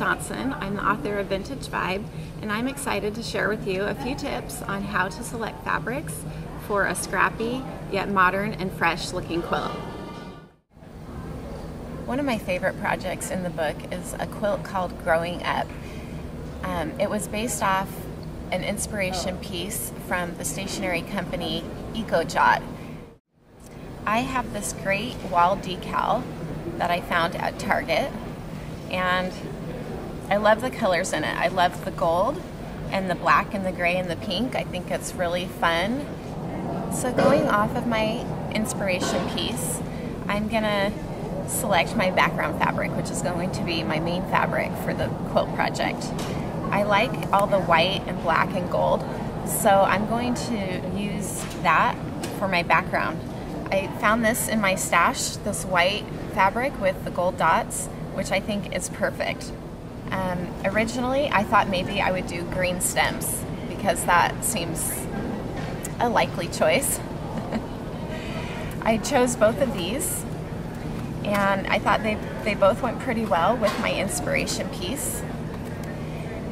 Johnson. I'm the author of Vintage Vibe, and I'm excited to share with you a few tips on how to select fabrics for a scrappy yet modern and fresh looking quilt. One of my favorite projects in the book is a quilt called Growing Up. It was based off an inspiration piece from the stationery company EcoJot. I have this great wall decal that I found at Target, and I love the colors in it. I love the gold and the black and the gray and the pink. I think it's really fun. So going off of my inspiration piece, I'm gonna select my background fabric, which is going to be my main fabric for the quilt project. I like all the white and black and gold, so I'm going to use that for my background. I found this in my stash, this white fabric with the gold dots, which I think is perfect. Originally, I thought maybe I would do green stems because that seems a likely choice. I chose both of these, and I thought they both went pretty well with my inspiration piece.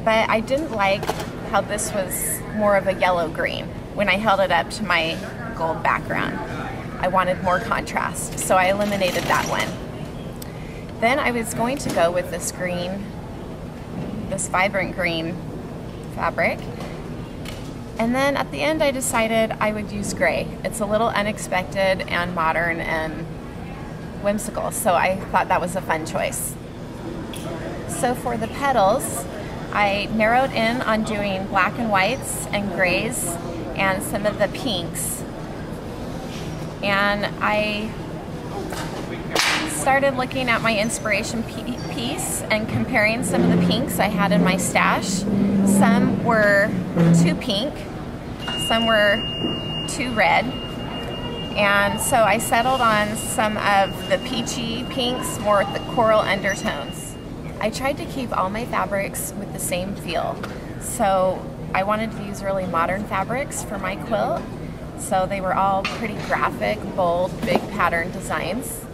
But I didn't like how this was more of a yellow-green when I held it up to my gold background. I wanted more contrast, so I eliminated that one. Then I was going to go with this green, this vibrant green fabric. And then at the end I decided I would use gray. It's a little unexpected and modern and whimsical, so I thought that was a fun choice. So for the petals, I narrowed in on doing black and whites and grays and some of the pinks. And I started looking at my inspiration piece and comparing some of the pinks I had in my stash. Some were too pink, some were too red, and so I settled on some of the peachy pinks, more with the coral undertones. I tried to keep all my fabrics with the same feel, so I wanted to use really modern fabrics for my quilt. So they were all pretty graphic, bold, big pattern designs.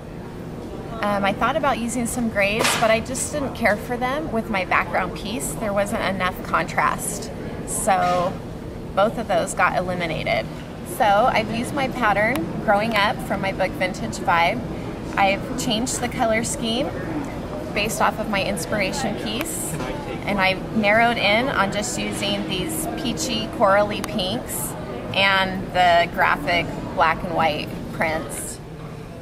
I thought about using some grays, but I just didn't care for them with my background piece. There wasn't enough contrast. So both of those got eliminated. So I've used my pattern, Growing Up, from my book Vintage Vibe. I've changed the color scheme based off of my inspiration piece, and I've narrowed in on just using these peachy, corally pinks and the graphic black and white prints.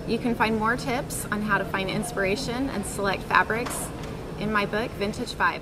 You can find more tips on how to find inspiration and select fabrics in my book, Vintage Vibe.